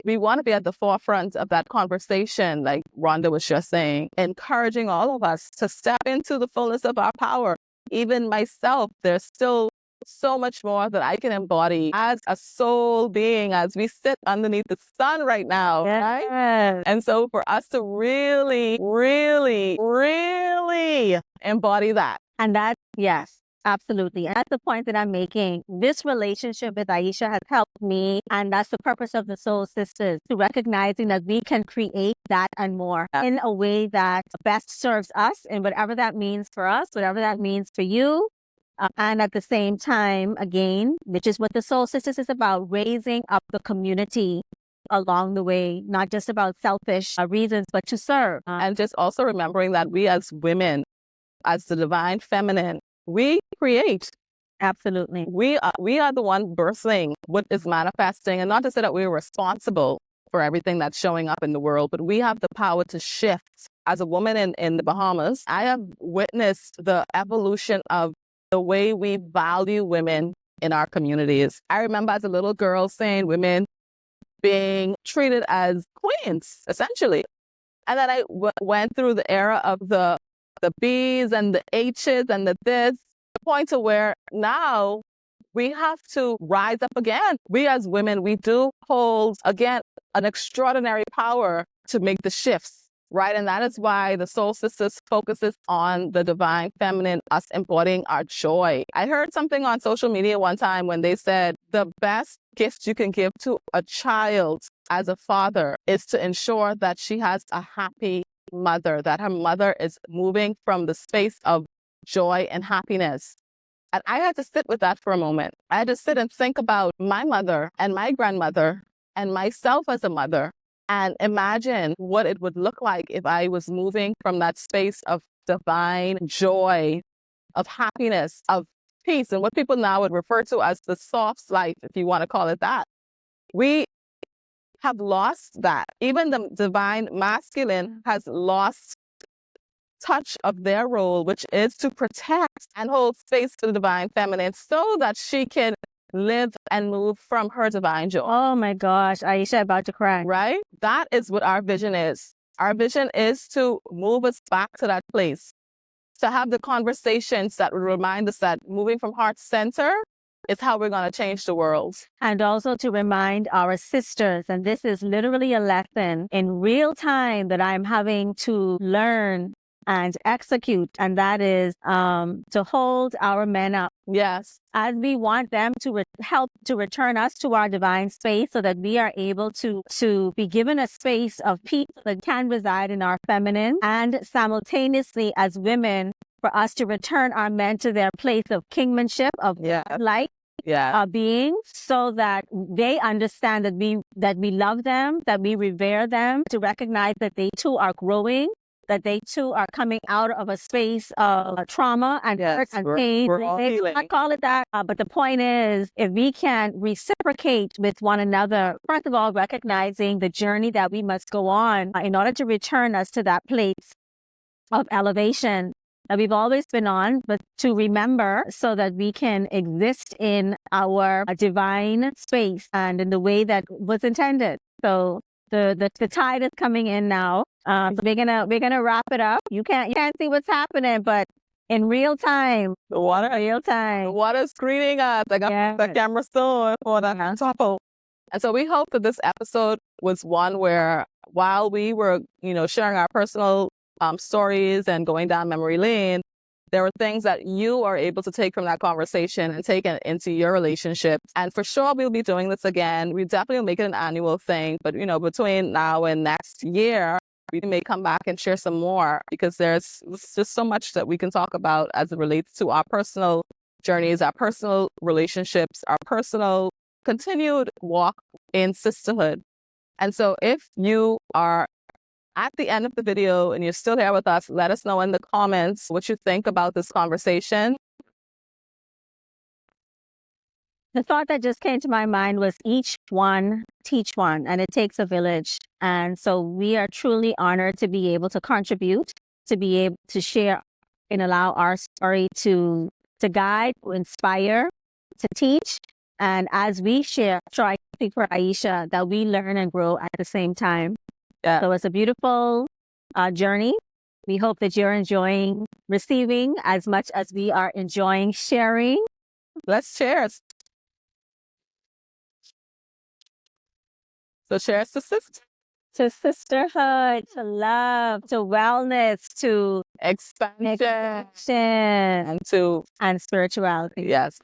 we want to be at the forefront of that conversation, like Rhonda was just saying, encouraging all of us to step into the fullness of our power. Even myself, there's still so much more that I can embody as a soul being as we sit underneath the sun right now. Yes. Right? And so for us to really, really, really embody that. And that, yes, absolutely. And that's the point that I'm making. This relationship with Aisha has helped me. And that's the purpose of the Soul Sisters, to recognizing that we can create that and more in a way that best serves us, and whatever that means for us, whatever that means for you. And at the same time, again, which is what the Soul Sisters is about, raising up the community along the way, not just about selfish reasons, but to serve. And just also remembering that we as women, as the divine feminine, we create. Absolutely. We are the one birthing what is manifesting, and not to say that we're responsible for everything that's showing up in the world, but we have the power to shift. As a woman in the Bahamas, I have witnessed the evolution of the way we value women in our communities. I remember as a little girl saying women being treated as queens, essentially. And then I went through the era of the B's and the H's and the this, the point to where now we have to rise up again. We as women, we do hold, again, an extraordinary power to make the shifts. Right. And that is why the Soul Sisters focuses on the divine feminine, us embodying our joy. I heard something on social media one time when they said the best gift you can give to a child as a father is to ensure that she has a happy mother, that her mother is moving from the space of joy and happiness. And I had to sit with that for a moment. I had to sit and think about my mother and my grandmother and myself as a mother, and imagine what it would look like if I was moving from that space of divine joy, of happiness, of peace, and what people now would refer to as the soft life, if you want to call it that. We have lost that. Even the divine masculine has lost touch of their role, which is to protect and hold space for the divine feminine so that she can live and move from her divine joy. Oh my gosh, Aisha, about to cry. Right? That is what our vision is. Our vision is to move us back to that place, to have the conversations that would remind us that moving from heart center is how we're going to change the world. And also to remind our sisters, and this is literally a lesson in real time that I'm having to learn and execute, and that is to hold our men up. Yes. As we want them to help to return us to our divine space so that we are able to be given a space of peace that can reside in our feminine, and simultaneously as women, for us to return our men to their place of kingmanship, of light. Being, so that they understand that we love them, that we revere them, to recognize that they too are growing, that they too are coming out of a space of trauma and hurt and pain. They do not call it that. But the point is, if we can reciprocate with one another, first of all, recognizing the journey that we must go on in order to return us to that place of elevation that we've always been on, but to remember so that we can exist in our divine space and in the way that was intended. So the tide is coming in now. So we're gonna wrap it up. You can't see what's happening, but in real time, the water's screening us. I got the camera still for the top. And so we hope that this episode was one where, while we were, sharing our personal stories and going down memory lane, there were things that you are able to take from that conversation and take it into your relationship. And for sure, we'll be doing this again. We definitely will make it an annual thing. But, between now and next year, we may come back and share some more, because there's just so much that we can talk about as it relates to our personal journeys, our personal relationships, our personal continued walk in sisterhood. And so if you are at the end of the video and you're still here with us, let us know in the comments what you think about this conversation. The thought that just came to my mind was each one, teach one, and it takes a village. And so we are truly honored to be able to contribute, to be able to share and allow our story to guide, to inspire, to teach. And as we share, try to speak for Aisha, that we learn and grow at the same time. Yeah. So it's a beautiful journey. We hope that you're enjoying receiving as much as we are enjoying sharing. Let's cheers. So cheers to sister. To sisterhood, to love, to wellness, to Expansion. and And to spirituality. yes.